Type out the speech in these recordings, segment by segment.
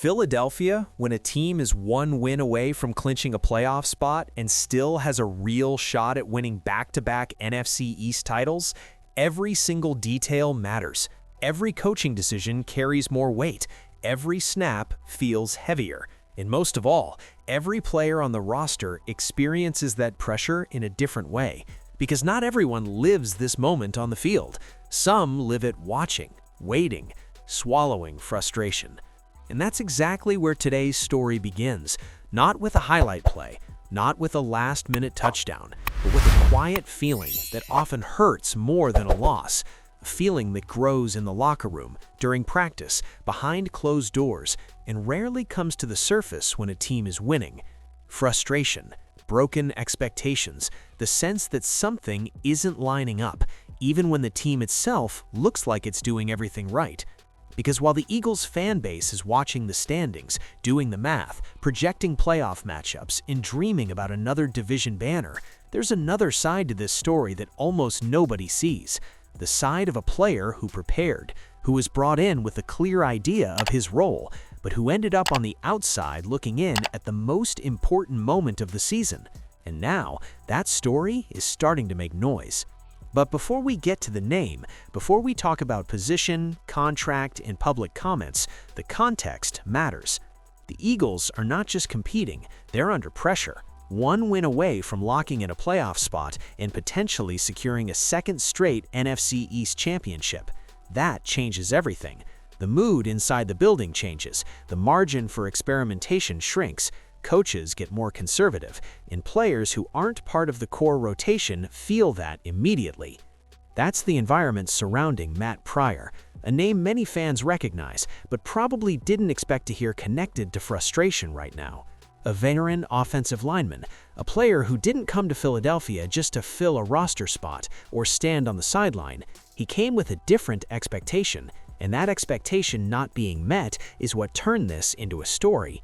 Philadelphia, when a team is one win away from clinching a playoff spot and still has a real shot at winning back-to-back NFC East titles, every single detail matters. Every coaching decision carries more weight. Every snap feels heavier. And most of all, every player on the roster experiences that pressure in a different way. Because not everyone lives this moment on the field. Some live it watching, waiting, swallowing frustration. And that's exactly where today's story begins, not with a highlight play, not with a last-minute touchdown, but with a quiet feeling that often hurts more than a loss, a feeling that grows in the locker room, during practice, behind closed doors, and rarely comes to the surface when a team is winning. Frustration, broken expectations, the sense that something isn't lining up, even when the team itself looks like it's doing everything right. Because while the Eagles' fan base is watching the standings, doing the math, projecting playoff matchups, and dreaming about another division banner, there's another side to this story that almost nobody sees. The side of a player who prepared, who was brought in with a clear idea of his role, but who ended up on the outside looking in at the most important moment of the season. And now, that story is starting to make noise. But before we get to the name, before we talk about position, contract, and public comments, the context matters. The Eagles are not just competing, they're under pressure. One win away from locking in a playoff spot and potentially securing a second straight NFC East championship. That changes everything. The mood inside the building changes, the margin for experimentation shrinks, coaches get more conservative, and players who aren't part of the core rotation feel that immediately. That's the environment surrounding Matt Pryor, a name many fans recognize, but probably didn't expect to hear connected to frustration right now. A veteran offensive lineman, a player who didn't come to Philadelphia just to fill a roster spot or stand on the sideline. He came with a different expectation, and that expectation not being met is what turned this into a story.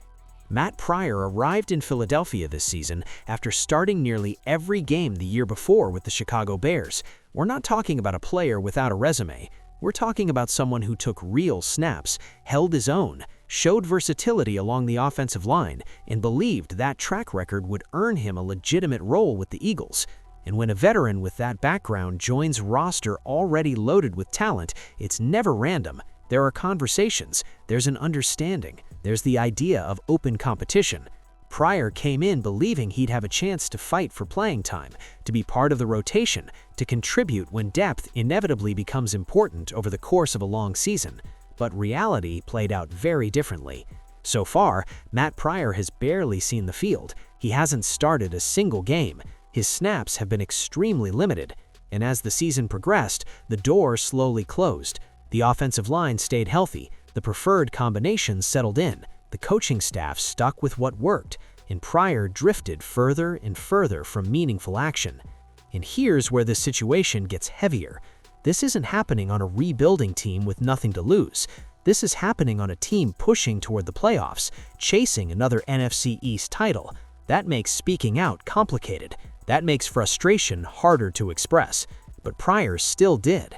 Matt Pryor arrived in Philadelphia this season after starting nearly every game the year before with the Chicago Bears. We're not talking about a player without a resume. We're talking about someone who took real snaps, held his own, showed versatility along the offensive line, and believed that track record would earn him a legitimate role with the Eagles. And when a veteran with that background joins a roster already loaded with talent, it's never random. There are conversations, there's an understanding, there's the idea of open competition. Pryor came in believing he'd have a chance to fight for playing time, to be part of the rotation, to contribute when depth inevitably becomes important over the course of a long season. But reality played out very differently. So far, Matt Pryor has barely seen the field. He hasn't started a single game. His snaps have been extremely limited. And as the season progressed, the door slowly closed. The offensive line stayed healthy, the preferred combinations settled in, the coaching staff stuck with what worked, and Pryor drifted further and further from meaningful action. And here's where the situation gets heavier. This isn't happening on a rebuilding team with nothing to lose. This is happening on a team pushing toward the playoffs, chasing another NFC East title. That makes speaking out complicated. That makes frustration harder to express. But Pryor still did.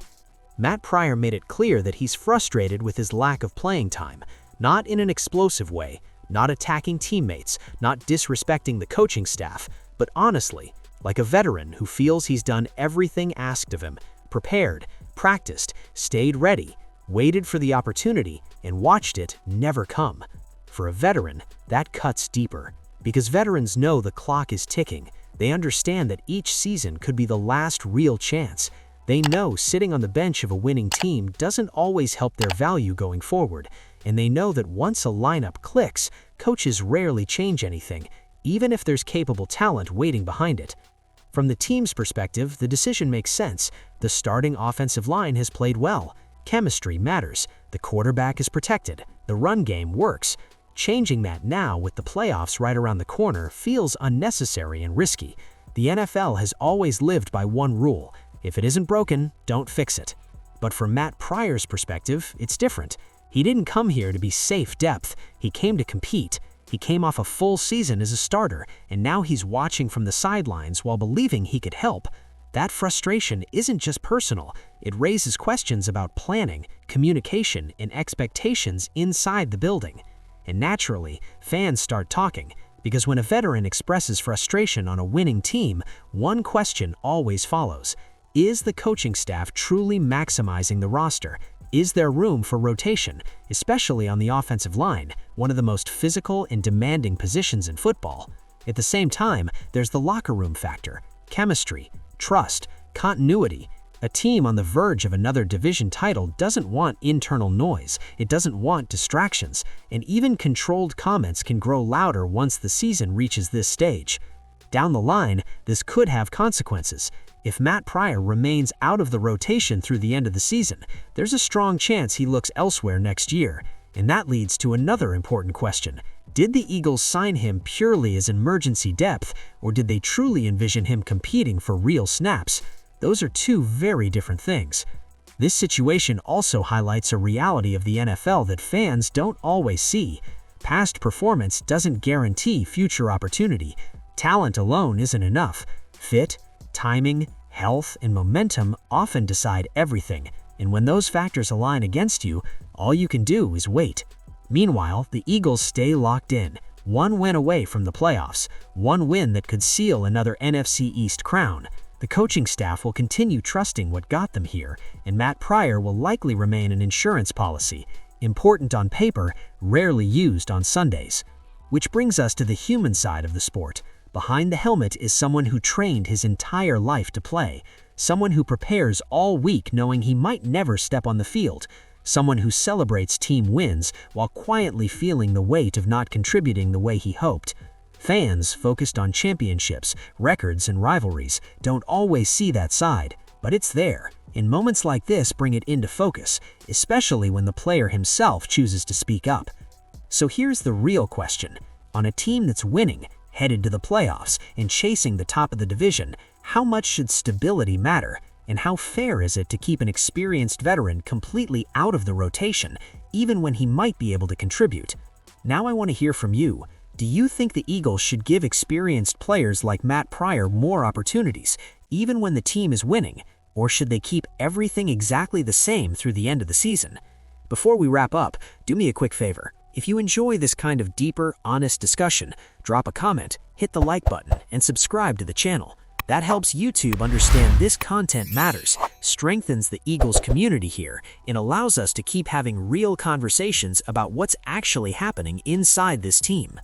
Matt Pryor made it clear that he's frustrated with his lack of playing time, not in an explosive way, not attacking teammates, not disrespecting the coaching staff, but honestly, like a veteran who feels he's done everything asked of him, prepared, practiced, stayed ready, waited for the opportunity, and watched it never come. For a veteran, that cuts deeper, because veterans know the clock is ticking. They understand that each season could be the last real chance. They know sitting on the bench of a winning team doesn't always help their value going forward, and they know that once a lineup clicks, coaches rarely change anything, even if there's capable talent waiting behind it. From the team's perspective, the decision makes sense. The starting offensive line has played well. Chemistry matters. The quarterback is protected. The run game works. Changing that now with the playoffs right around the corner feels unnecessary and risky. The NFL has always lived by one rule: if it isn't broken, don't fix it. But from Matt Pryor's perspective, it's different. He didn't come here to be safe depth. He came to compete. He came off a full season as a starter, and now he's watching from the sidelines while believing he could help. That frustration isn't just personal. It raises questions about planning, communication, and expectations inside the building. and naturally, fans start talking. Because when a veteran expresses frustration on a winning team, one question always follows. Is the coaching staff truly maximizing the roster? Is there room for rotation, especially on the offensive line, one of the most physical and demanding positions in football? At the same time, there's the locker room factor, chemistry, trust, continuity. A team on the verge of another division title doesn't want internal noise, it doesn't want distractions, and even controlled comments can grow louder once the season reaches this stage. Down the line, this could have consequences. If Matt Pryor remains out of the rotation through the end of the season, there's a strong chance he looks elsewhere next year. And that leads to another important question. Did the Eagles sign him purely as emergency depth, or did they truly envision him competing for real snaps? Those are two very different things. This situation also highlights a reality of the NFL that fans don't always see. Past performance doesn't guarantee future opportunity. Talent alone isn't enough. Fit, timing, health, and momentum often decide everything, and when those factors align against you, all you can do is wait. Meanwhile, the Eagles stay locked in, one win away from the playoffs, one win that could seal another NFC East crown. The coaching staff will continue trusting what got them here, and Matt Pryor will likely remain an insurance policy, important on paper, rarely used on Sundays. Which brings us to the human side of the sport. Behind the helmet is someone who trained his entire life to play, someone who prepares all week knowing he might never step on the field, someone who celebrates team wins while quietly feeling the weight of not contributing the way he hoped. Fans focused on championships, records, and rivalries don't always see that side, but it's there, and moments like this bring it into focus, especially when the player himself chooses to speak up. So here's the real question. On a team that's winning, headed to the playoffs, and chasing the top of the division, how much should stability matter, and how fair is it to keep an experienced veteran completely out of the rotation, even when he might be able to contribute? Now I want to hear from you. Do you think the Eagles should give experienced players like Matt Pryor more opportunities, even when the team is winning, or should they keep everything exactly the same through the end of the season? Before we wrap up, do me a quick favor. If you enjoy this kind of deeper, honest discussion, drop a comment, hit the like button, and subscribe to the channel. That helps YouTube understand this content matters, strengthens the Eagles community here, and allows us to keep having real conversations about what's actually happening inside this team.